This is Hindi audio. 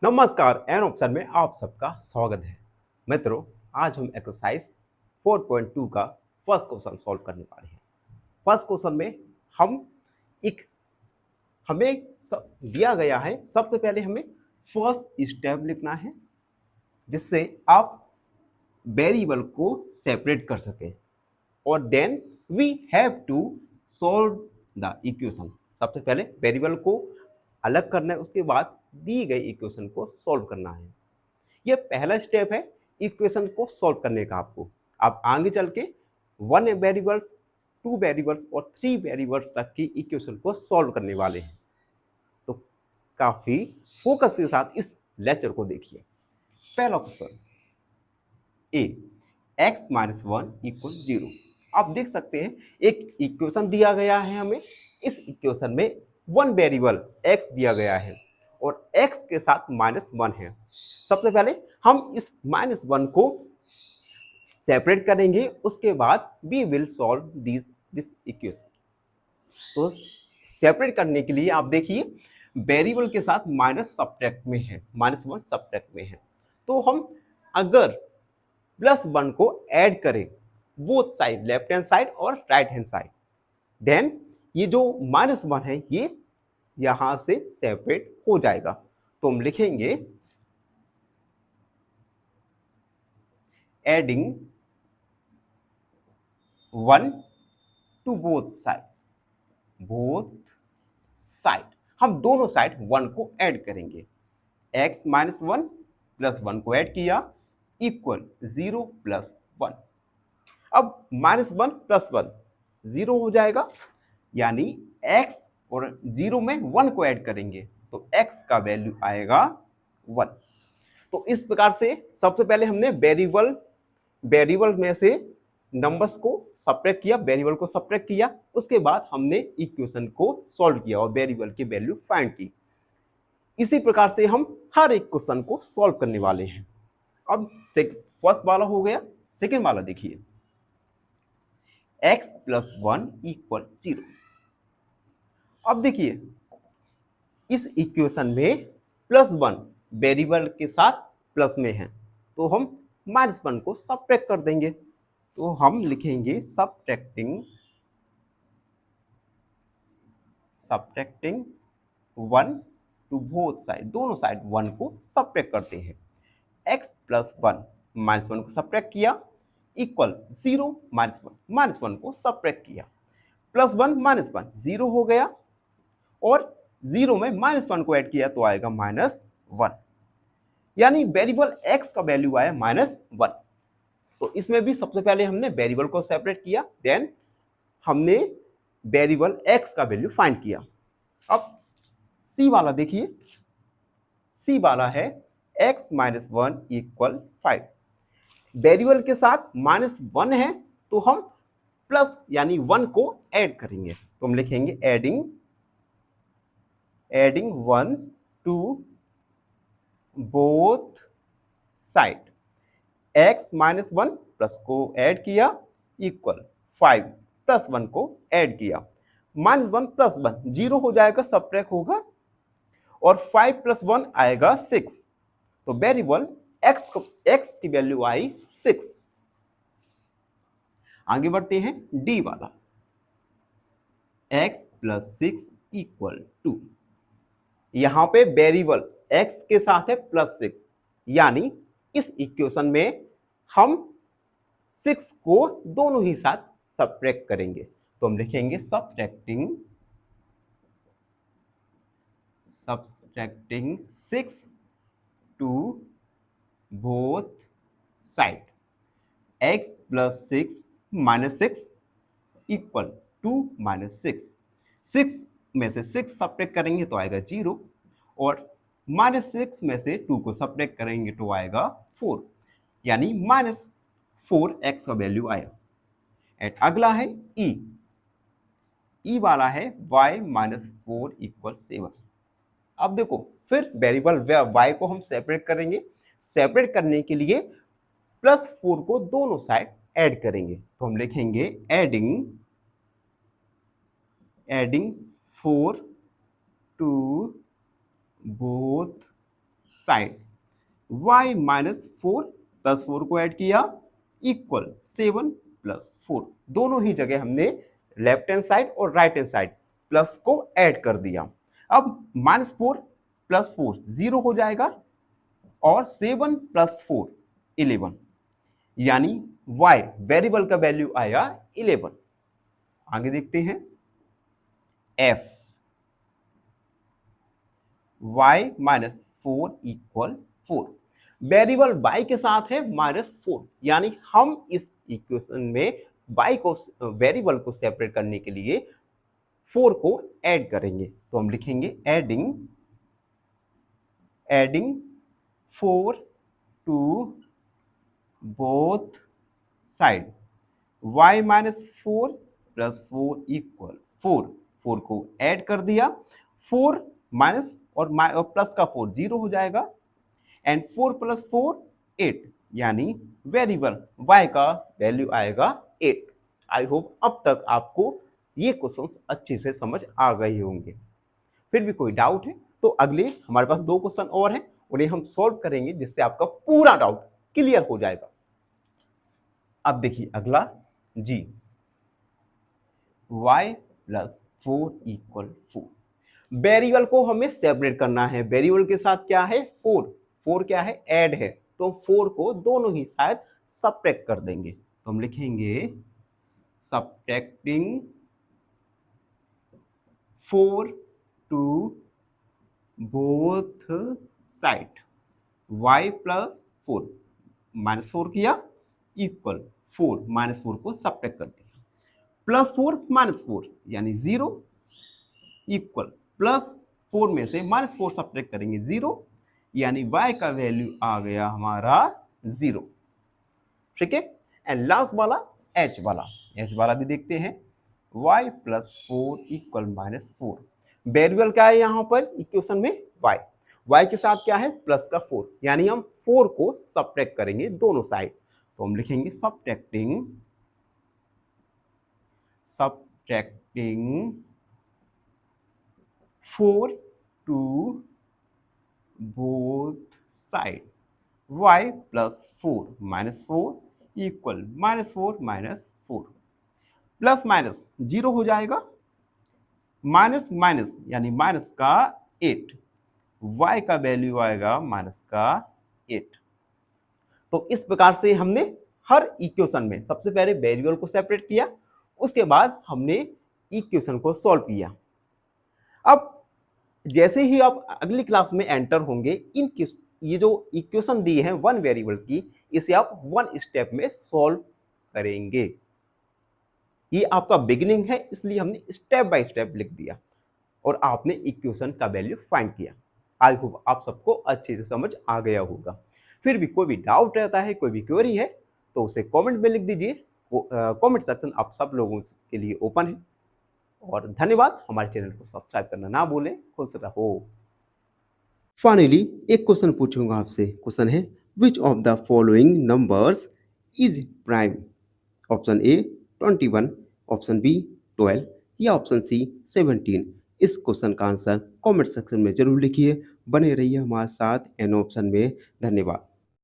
नमस्कार एन ऑप्शन में आप सबका स्वागत है। मित्रों, आज हम एक्सरसाइज 4.2 का फर्स्ट क्वेश्चन सॉल्व करने वाले हैं। फर्स्ट क्वेश्चन में हम एक हमें दिया गया है। सबसे पहले हमें फर्स्ट स्टेप लिखना है जिससे आप वेरिएबल को सेपरेट कर सकें और then we have to solve the equation. सबसे पहले वेरिएबल को अलग करना है, उसके बाद दी गई इक्वेशन को सॉल्व करना है। ये पहला स्टेप है इक्वेशन को सॉल्व करने का। आपको आप आगे चल के 1 वेरिएबल्स, 2 वेरिएबल्स और 3 वेरिएबल्स तक की इक्वेशन को सॉल्व करने वाले हैं। तो काफी फोकस के साथ इस लेक्चर को देखिए। पहला क्वेश्चन ए, x माइनस 1 इक्वल 0। आप देख सकते हैं एक इक्वेशन दिया गया है हमें। इस इक्वेशन में 1 वेरिएबल x दिया गया है और x के साथ -1 है। सबसे पहले हम इस -1 को सेपरेट करेंगे, उसके बाद we will solve this equation. तो सेपरेट करने के लिए आप देखिए वेरिएबल के साथ माइनस सब्ट्रैक्ट में है, -1 सब्ट्रैक्ट में है। तो हम अगर +1 को ऐड करें both side, left hand side और राइट हैंड साइड, देन ये जो -1 है ये यहां से सेपरेट हो जाएगा। तो हम लिखेंगे एडिंग 1 टू बोथ साइड। हम दोनों साइड 1 को ऐड करेंगे। x माइनस 1 प्लस 1 को ऐड किया इक्वल 0 प्लस 1। अब -1 प्लस 1 0 हो जाएगा, यानी x और 0 में 1 को ऐड करेंगे तो x का वैल्यू आएगा 1। तो इस प्रकार से सबसे पहले हमने वेरिएबल में से नंबर्स को सब्ट्रैक्ट किया, वेरिएबल को सब्ट्रैक्ट किया, उसके बाद हमने इक्वेशन को सॉल्व किया और वेरिएबल की वैल्यू फाइंड की। इसी प्रकार से हम हर एक क्वेश्चन को सॉल्व करने वाले हैं। अब फर्स्ट वाला हो गया, सेकेंड वाला देखिए x प्लस 1 इक्वल 0। अब देखिए इस इक्वेशन में +1 वेरिएबल के साथ प्लस में है तो हम -1 को सब्ट्रैक्ट कर देंगे। तो हम लिखेंगे सब्ट्रैक्टिंग 1 टू बोथ साइड, दोनों साइड 1 को सब्ट्रैक्ट करते हैं। x प्लस 1 -1 को सब्ट्रैक्ट किया इक्वल 0 -1 को सब्ट्रैक्ट किया, +1 -1 0 हो गया और 0 में -1 को ऐड किया तो आएगा -1, यानी वेरिएबल x का वैल्यू आया -1। तो इसमें भी सबसे पहले हमने वेरिएबल को सेपरेट किया, देन हमने वेरिएबल x का वैल्यू फाइंड किया। अब सी वाला देखिए, सी वाला है x माइनस 1 इक्वल 5। वेरिएबल के साथ -1 है तो हम प्लस यानी 1 को ऐड करेंगे। तो हम लिखेंगे adding 1 to both side. x minus 1 plus को ऐड किया इक्वल 5 प्लस 1 को ऐड किया, -1 प्लस 1 0 हो जाएगा, सब्ट्रैक्ट होगा और 5 प्लस 1 आएगा 6। तो वेरिएबल x की वैल्यू आई 6। आगे बढ़ते हैं डी वाला, x प्लस 6 इक्वल 2। यहां पे वेरिएबल x के साथ है +6, यानी इस इक्वेशन में हम 6 को दोनों ही साथ सब्ट्रैक्ट करेंगे। तो हम लिखेंगे subtracting 6 to both side. x plus 6 minus 6 equal 2 minus 6 में से 6 सब्ट्रैक्ट करेंगे तो आएगा 0 और -6 में से 2 को सब्ट्रैक्ट करेंगे तो आएगा 4, यानी -4x का वैल्यू आया। एंड अगला है ई वाला है y माइनस 4 इक्वल 7। अब देखो फिर वेरिएबल y को हम सेपरेट करेंगे, सेपरेट करने के लिए +4 को दोनों साइड ऐड करेंगे। तो हम लिखेंगे adding 4 to both side, y minus 4 plus 4 को ऐड किया इक्वल 7 प्लस 4, दोनों ही जगह हमने लेफ्ट हैंड साइड और राइट हैंड साइड प्लस को ऐड कर दिया। अब माइनस 4 प्लस 4 0 हो जाएगा और 7 प्लस 4 11, यानी y वेरिएबल का वैल्यू आएगा 11। आगे देखते हैं f y minus 4 equal 4, variable y के साथ है माइनस 4, यानी हम इस इक्वेशन में y को वेरिएबल को सेपरेट करने के लिए 4 को ऐड करेंगे। तो हम लिखेंगे adding 4 to both side, y minus 4 plus 4 equal 4 को ऐड कर दिया, 4 माइनस और प्लस का 4 0 हो जाएगा एंड 4 प्लस 4 8, यानी वेरिएबल y का वैल्यू आएगा 8। आई होप अब तक आपको ये क्वेश्चंस अच्छे से समझ आ गए होंगे। फिर भी कोई डाउट है तो अगले हमारे पास 2 क्वेश्चन और हैं, उन्हें हम सॉल्व करेंगे जिससे आपका पूरा डाउट क्लियर हो जाएगा। अब देखिए अगला जी, y प्लस 4 इक्वल 4, वेरिएबल को हमें सेपरेट करना है। वेरिएबल के साथ क्या है 4 क्या है ऐड है, तो 4 को दोनों ही साइड सब्ट्रैक्ट कर देंगे। तो हम लिखेंगे subtracting 4 to both side, y plus 4 minus 4 किया इक्वल 4 माइनस 4 को सब्ट्रैक्ट कर दिया, प्लस 4 माइनस 4 यानी 0 इक्वल प्लस 4 में से माइनस 4 सब्ट्रैक्ट करेंगे 0, यानी y का वैल्यू आ गया हमारा 0। ठीक है, एंड लास्ट वाला h वाला भी देखते हैं, y plus 4 equal minus 4, variable क्या है यहां पर इक्वेशन में y के साथ क्या है प्लस का 4, यानी हम 4 को सब्ट्रैक्ट करेंगे दोनों साइड। तो हम लिखेंगे subtracting 4 to both side, y plus 4 minus 4 equal minus 4 minus 4, plus minus 0 हो जाएगा, माइनस माइनस यानी माइनस का 8, y का वैल्यू आएगा माइनस का 8। तो इस प्रकार से हमने हर इक्वेशन में सबसे पहले वेरिएबल को सेपरेट किया, उसके बाद हमने इक्वेशन को सॉल्व किया। अब जैसे ही आप अगली क्लास में एंटर होंगे, ये जो इक्वेशन दी है वन वेरिएबल की, इसे आप वन स्टेप में सॉल्व करेंगे। ये आपका बिगिनिंग है, इसलिए हमने स्टेप बाय स्टेप लिख दिया और आपने इक्वेशन का वैल्यू फाइंड किया। आई होप आप सबको अच्छे से समझ आ गया होगा। फिर भी कोई भी डाउट रहता है, कोई भी क्वेरी है, तो उसे कमेंट में लिख दीजिए। कमेंट सेक्शन आप सब लोगों के लिए ओपन है। और धन्यवाद, हमारे चैनल को सब्सक्राइब करना ना भूलें। खुश रहो। फाइनली एक क्वेश्चन पूछूंगा आपसे। क्वेश्चन है, which of the following numbers is prime? Option A 21, option B 12 या ऑप्शन सी 17। इस क्वेश्चन का आंसर कमेंट सेक्शन में जरूर लिखिए। बने रहिए हमारे साथ एन ऑप्शन में। धन्यवाद।